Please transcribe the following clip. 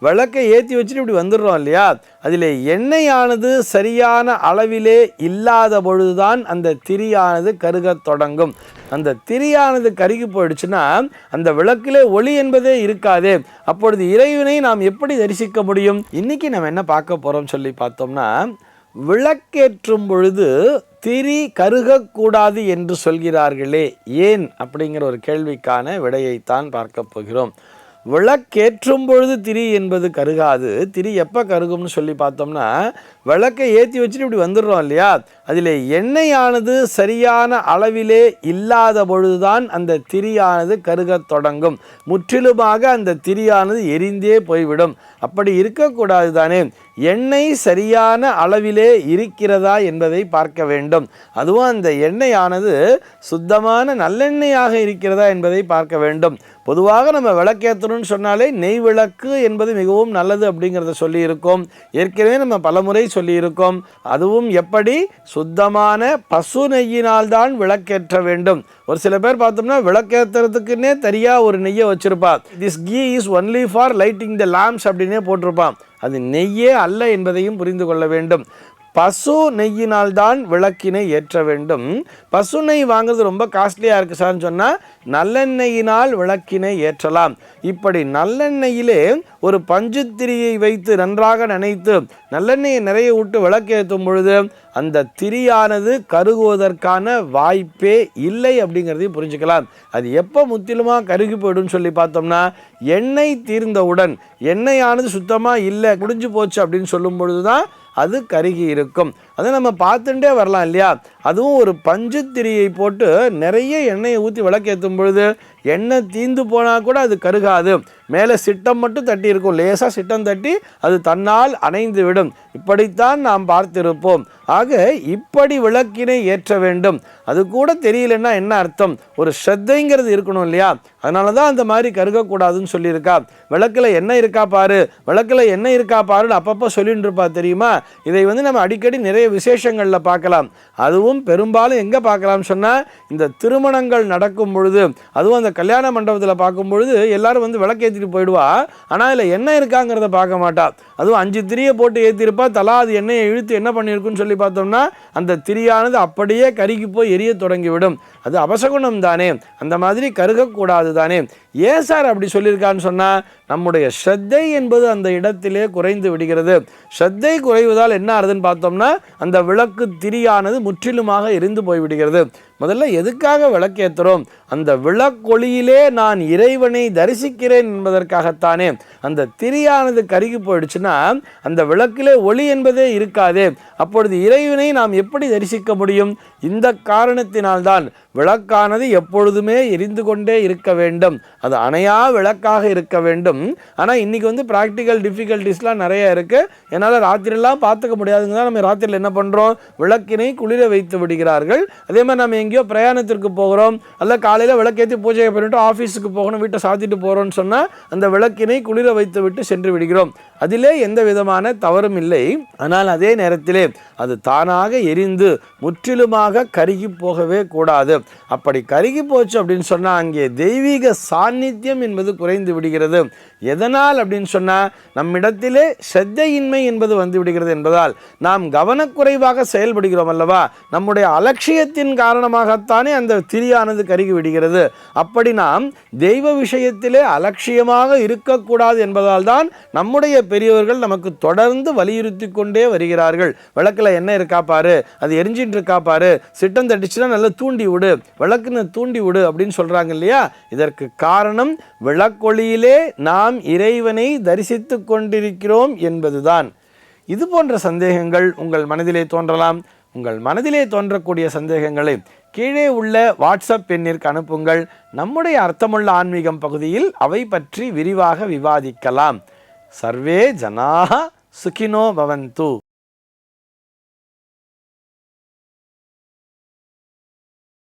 விளக்கை ஏற்றி வச்சுட்டு இப்படி வந்துடுறோம் இல்லையா, அதில் எண்ணெயானது சரியான அளவிலே இல்லாத பொழுதுதான் அந்த திரியானது கருகத் தொடங்கும். அந்த திரியானது கருகி போயிடுச்சுன்னா அந்த விளக்கிலே ஒளி என்பதே இருக்காது. அப்பொழுது இறைவனை நாம் எப்படி தரிசிக்க முடியும்? இன்னைக்கு நம்ம என்ன பார்க்க போகிறோம் சொல்லி பார்த்தோம்னா, விளக்கேற்றும் பொழுது திரி கருகக்கூடாது என்று சொல்கிறார்களே ஏன் அப்படிங்கிற ஒரு கேள்விக்கான விடையைத்தான் பார்க்க போகிறோம். விளக்கேற்றும் பொழுது திரி என்பது கருகாது. திரி எப்போ கருகும்னு சொல்லி பார்த்தோம்னா, விளக்கை ஏற்றி வச்சுட்டு இப்படி வந்துடுறோம் இல்லையா, அதில் எண்ணெயானது சரியான அளவிலே இல்லாத பொழுதுதான் அந்த திரியானது கருகத் தொடங்கும். முற்றிலுமாக அந்த திரியானது எரிந்தே போய்விடும். அப்படி இருக்கக்கூடாது தானே. எண்ணெய் சரியான அளவிலே இருக்கிறதா என்பதை பார்க்க வேண்டும். அதுவும் அந்த எண்ணெயானது சுத்தமான நல்லெண்ணெயாக இருக்கிறதா என்பதை பார்க்க வேண்டும். பொதுவாக நம்ம விளக்கேற்றணும்னு சொன்னாலே நெய் விளக்கு என்பது மிகவும் நல்லது அப்படிங்கிறத சொல்லியிருக்கோம். ஏற்கனவே நம்ம பலமுறை சொல்லியிருக்கோம். அதுவும் எப்படி? சுத்தமான பசு நெய்யினால்தான் விளக்கேற்ற வேண்டும். ஒரு சில பேர் பார்த்தோம்னா விளக்கேற்றுறதுக்குன்னே தனியாக ஒரு நெய்யை வச்சுருப்பா. This ghee is only for lighting the lamps அப்படின்னே போட்டிருப்பான். அது நெய்யே அல்ல என்பதையும் புரிந்து கொள்ள வேண்டும். பசு நெய்யினால்தான் விளக்கினை ஏற்ற வேண்டும். பசு நெய் வாங்குறது ரொம்ப காஸ்ட்லியாக இருக்குது சார்னு சொன்னால் நல்லெண்ணெயினால் விளக்கினை ஏற்றலாம். இப்படி நல்லெண்ணெயிலே ஒரு பஞ்சுத்திரியை வைத்து நன்றாக நனைத்து நல்லெண்ணெயை நிறைய விட்டு விளக்கேற்றும் பொழுது அந்த திரியானது கருகுவதற்கான வாய்ப்பே இல்லை அப்படிங்கிறதையும் புரிஞ்சுக்கலாம். அது எப்போ முற்றிலுமாக கருகி போய்டும் சொல்லி பார்த்தோம்னா, எண்ணெய் தீர்ந்தவுடன் எண்ணெயானது சுத்தமாக இல்லை முடிஞ்சு போச்சு அப்படின்னு சொல்லும் பொழுது தான் அது கருகி இருக்கும். அதை நம்ம பார்த்துட்டே வரலாம் இல்லையா. அதுவும் ஒரு பஞ்சு திரியை போட்டு நிறைய எண்ணெயை ஊற்றி விளக்கேற்றும் பொழுது எண்ணெய் தீந்து போனால் கூட அது கருகாது. மேலே சிட்டம் மட்டும் தட்டி இருக்கும். லேசாக சிட்டம் தட்டி அது தன்னால் அணைந்து விடும். இப்படித்தான் நாம் பார்த்திருப்போம். ஆக இப்படி விளக்கினை ஏற்ற வேண்டும். அது கூட தெரியலன்னா என்ன அர்த்தம்? ஒரு ஸ்ரத்தைங்கிறது இருக்கணும் இல்லையா. அதனால தான் அந்த மாதிரி கருகக்கூடாதுன்னு சொல்லியிருக்கா. விளக்கில் எண்ணெய் இருக்கா பாரு, விளக்கில் எண்ணெய் இருக்கா பாருன்னு அப்பப்போ சொல்லிட்டு இருப்பா தெரியுமா. இதை நம்ம அடிக்கடி நிறைய விசேஷங்களில் பார்க்கலாம். அதுவும் பெரும்பாலும் எங்கே பார்க்கலாம்னு சொன்னால், இந்த திருமணங்கள் நடக்கும் பொழுது, அதுவும் அந்த கல்யாண மண்டபத்தில் பார்க்கும் பொழுது எல்லாரும் விளக்கேற்றிட்டு போயிடுவா. ஆனால் அதில் எண்ணெய் இருக்காங்கிறத பார்க்க மாட்டா. அதுவும் 5 திரியை போட்டு ஏற்றிருப்பா. தலா அது எண்ணெயை இழுத்து என்ன பண்ணியிருக்குன்னு சொல்லி பார்த்தோம்னா அந்த திரியானது அப்படியே கருகி போய் எரிய தொடங்கிவிடும். அது அபசகுணம் தானே. அந்த மாதிரி கருகக்கூடாது தானே. ஏன் சார் அப்படி சொல்லியிருக்கான்னு சொன்னால், நம்முடைய ஸ்ரத்தை என்பது அந்த இடத்திலே குறைந்து விடுகிறது. ஸ்ரத்தை குறைவதால் என்ன ஆகுதுன்னு பார்த்தோம்னா அந்த விளக்கு திரியானது முற்றிலுமாக எரிந்து போய்விடுகிறது. முதல்ல எதுக்காக விளக்கேற்றுறோம்? அந்த விளக்கொளியிலே நான் இறைவனை தரிசிக்கிறேன் என்பதற்காகத்தானே. அந்த திரியானது கருகி போயிடுச்சுன்னா அந்த விளக்கிலே ஒளி என்பதே இருக்காது. அப்பொழுது இறைவனை நாம் எப்படி தரிசிக்க முடியும்? இந்த காரணத்தினால்தான் விளக்கானது எப்பொழுதுமே எரிந்து கொண்டே இருக்க வேண்டும். அது அணையா விளக்காக இருக்க வேண்டும். ஆனால் இன்றைக்கி ப்ராக்டிக்கல் டிஃபிகல்ட்டிஸ்லாம் நிறைய இருக்குது. என்னால் ராத்திரிலாம் பார்த்துக்க முடியாதுங்க தான் நம்ம ராத்திரியில் என்ன பண்ணுறோம்? விளக்கினை குளிர வைத்து விடுகிறார்கள். அதே மாதிரி நம்ம எங்கேயோ பிரயாணத்திற்கு போகிறோம், அல்ல காலையில் விளக்கேற்றி பூஜை பண்ணிட்டு ஆஃபீஸுக்கு போகணும், வீட்டை சாத்திட்டு போகிறோம்னு சொன்னால் அந்த விளக்கினை குளிர வைத்து விட்டு சென்று விடுகிறோம். அதிலே எந்த விதமான தவறும் இல்லை. ஆனால் அதே நேரத்திலே அது தானாக எரிந்து முற்றிலுமாக கருகி போகவே கூடாது. அப்படி கருகி போச்சு அப்படின்னு சொன்னால் அங்கே தெய்வீக சாநித்தியம் என்பது குறைந்து விடுகிறது. எதனால் அப்படின்னு சொன்னால், நம்மிடத்திலே ஸ்ரத்தையின்மை என்பது வந்து விடுகிறது என்பதால் நாம் கவனக்குறைவாக செயல்படுகிறோம் அல்லவா. நம்முடைய அலட்சியத்தின் காரணமாகத்தானே அந்த திரியானது கருகி விடுகிறது. அப்படி நாம் தெய்வ விஷயத்திலே அலட்சியமாக இருக்கக்கூடாது என்பதால் தான் நம்முடைய பெரியவர்கள் நமக்கு தொடர்ந்து வலியுறுத்தி கொண்டே வருகிறார்கள். விளக்கில் என்ன இருக்கா பாரு, அது எரிஞ்சிட்டு இருக்கா பாரு, சிட்டம் தட்டிச்சுன்னா நல்லா தூண்டி விடு, விளக்குன்னு தூண்டி விடு அப்படின்னு சொல்கிறாங்க இல்லையா. இதற்கு காரணம் விளக்கொளியிலே நாம் இறைவனை தரிசித்து கொண்டிருக்கிறோம் என்பதுதான். இது போன்ற சந்தேகங்கள் உங்கள் மனதிலே தோன்றலாம். உங்கள் மனதிலே தோன்றக்கூடிய சந்தேகங்களை கீழே உள்ள வாட்ஸ்அப் எண்ணிற்கு அனுப்புங்கள். நம்முடைய அர்த்தமுள்ள ஆன்மீகம் பகுதியில் அவை பற்றி விரிவாக விவாதிக்கலாம். சர்வே ஜனாஹ சுகினோ பவந்து.